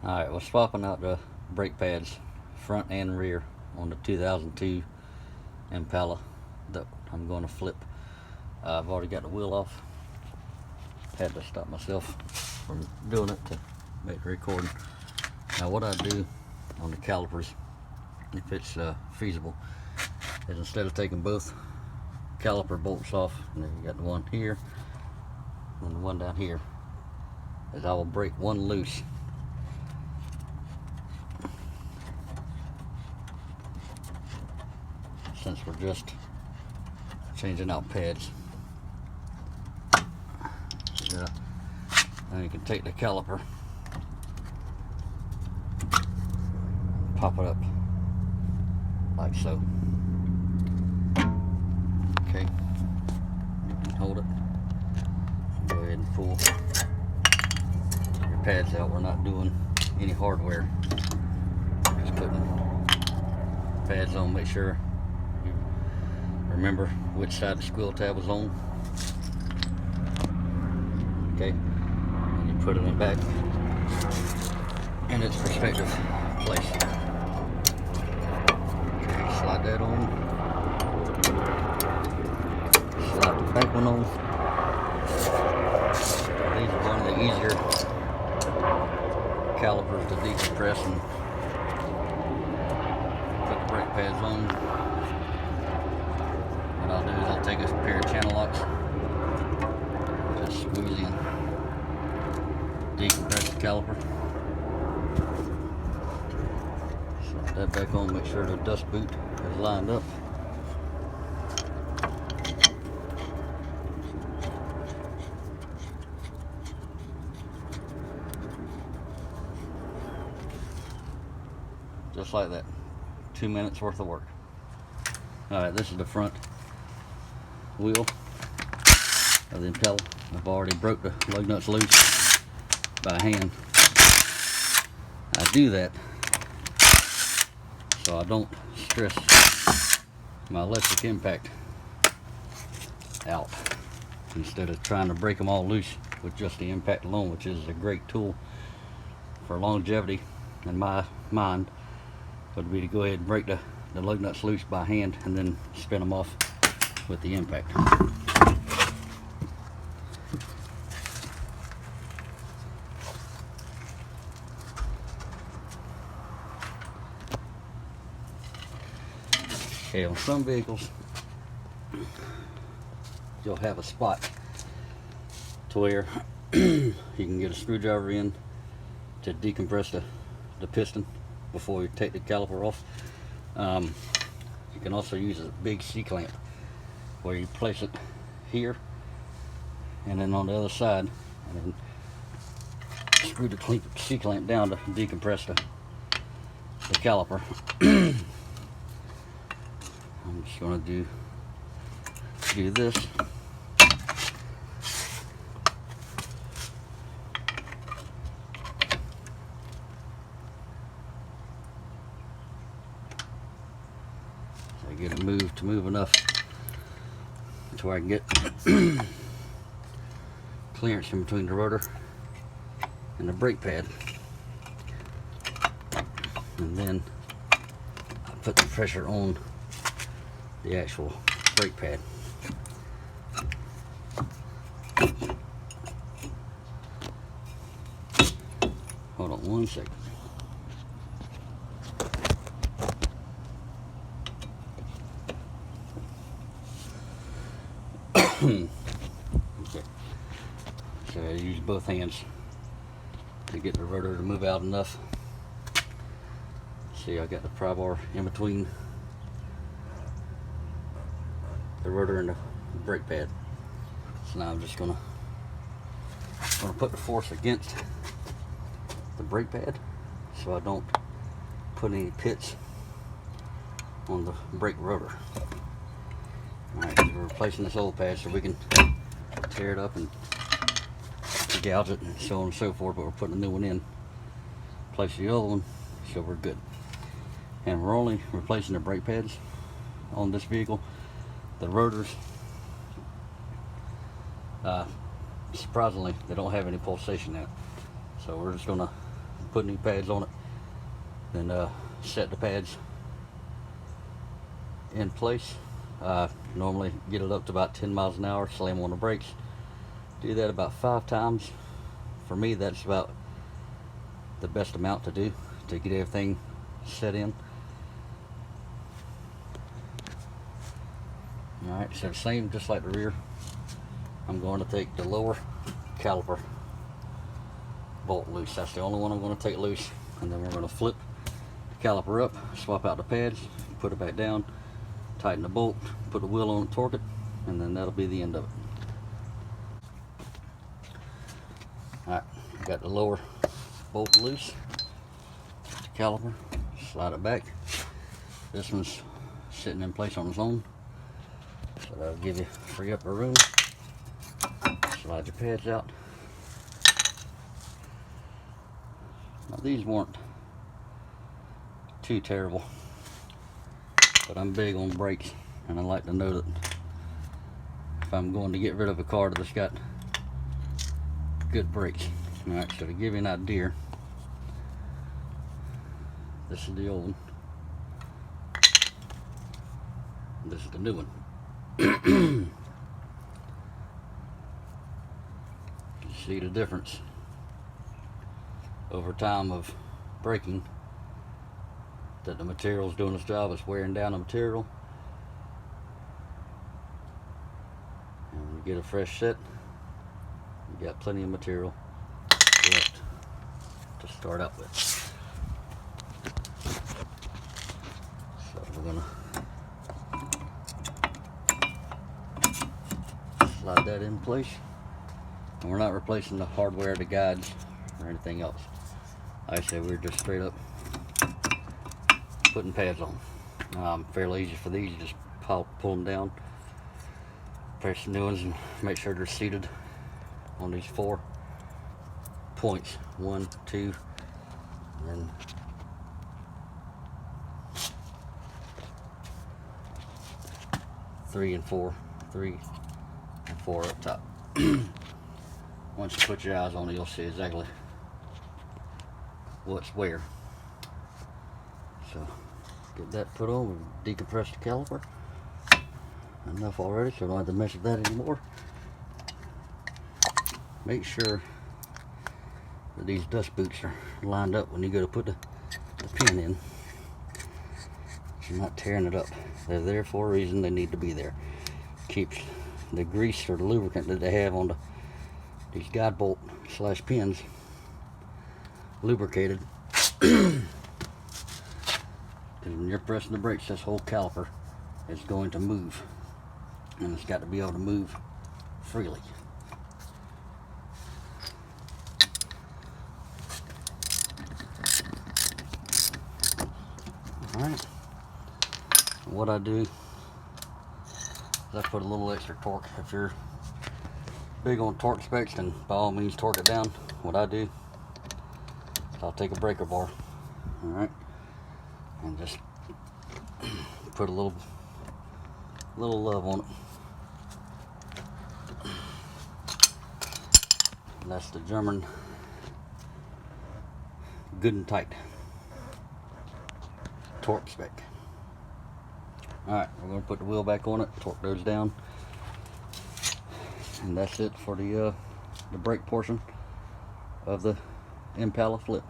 Alright, we're swapping out the brake pads front and rear on the 2002 Impala that I'm going to flip. I've already got the wheel off. Had to stop myself from doing it to make the recording. Now what I do on the calipers, if it's feasible, is instead of taking both caliper bolts off, and then you got the one here and the one down here, is I will break one loose. Since we're just changing out pads. Yeah. Now you can take the caliper, pop it up like so. Okay, you can hold it. Go ahead and pull your pads out. We're not doing any hardware. Just putting pads on. Make sure you remember which side the squeal tab was on. Okay, and you put it in back in its respective place. Okay, slide that on. Slide the back one on. These are one of the easier calipers to decompress and put the brake pads on. What I'll do is I'll take a pair of channel locks, just squeeze in, decompress the caliper, slide that back on, make sure the dust boot is lined up. Just like that. 2 minutes worth of work. Alright, this is the front wheel of the Impala. I've already broke the lug nuts loose by hand. I do that so I don't stress my electric impact out, instead of trying to break them all loose with just the impact alone, which is a great tool for longevity in my mind. Would be to go ahead and break the lug nuts loose by hand and then spin them off with the impact. Okay, on some vehicles you'll have a spot to where you can get a screwdriver in to decompress the piston before you take the caliper off. You can also use a big C-clamp where you place it here and then on the other side, and then screw the C-clamp down to decompress the caliper. I'm just going to do this. Get it moved to move enough to where I can get clearance in between the rotor and the brake pad, and then I put the pressure on the actual brake pad. Hold on one second. Okay, so I use both hands to get the rotor to move out enough. See, I got the pry bar in between the rotor and the brake pad. So now I'm just gonna put the force against the brake pad so I don't put any pits on the brake rotor. Alright, we're replacing this old pad so we can tear it up and gouge it and so on and so forth, but we're putting a new one in place of the old one, so we're good. And we're only replacing the brake pads on this vehicle. The rotors, surprisingly, they don't have any pulsation in it, so we're just going to put any pads on it, then set the pads in place. Normally get it up to about 10 miles an hour, slam on the brakes. Do that about 5 times. For me, that's about the best amount to do to get everything set in. Alright, so the same just like the rear. I'm going to take the lower caliper bolt loose. That's the only one I'm going to take loose. And then we're going to flip the caliper up, swap out the pads, put it back down, tighten the bolt, put the wheel on it, torque it, and then that'll be the end of it. Alright, got the lower bolt loose, the caliper, slide it back. This one's sitting in place on its own, so that'll give you, free up the room. Slide your pads out. Now these weren't too terrible, but I'm big on brakes, and I like to know that if I'm going to get rid of a car that's got good brakes. Alright, so to give you an idea, this is the old one, this is the new one. You see the difference over time of braking, that the material's doing its job, it's wearing down the material. And when you get a fresh set, you got plenty of material left to start out with. So we're gonna slide that in place, and we're not replacing the hardware, the guides, or anything else. Like I said, we're just straight up putting pads on. Fairly easy for these. You just pull them down, press the new ones, and make sure they're seated on these 4 points. 1, 2, and then 3 and 4. 3 and 4 up top. Once you put your eyes on it, you'll see exactly what's where. So get that put on. We decompress the caliper. Enough already, so I don't have to mess with that anymore. Make sure that these dust boots are lined up when you go to put the pin in. You're not tearing it up. They're there for a reason. They need to be there. Keeps the grease or the lubricant that they have on these guide bolt / pins lubricated. Because when you're pressing the brakes, this whole caliper is going to move, and it's got to be able to move freely. Alright, what I do is I put a little extra torque. If you're big on torque specs, then by all means torque it down. What I do is I'll take a breaker bar, alright, and just put a little love on it. And that's the German good and tight torque spec. Alright, we're going to put the wheel back on it, torque those down, and that's it for the brake portion of the Impala flip.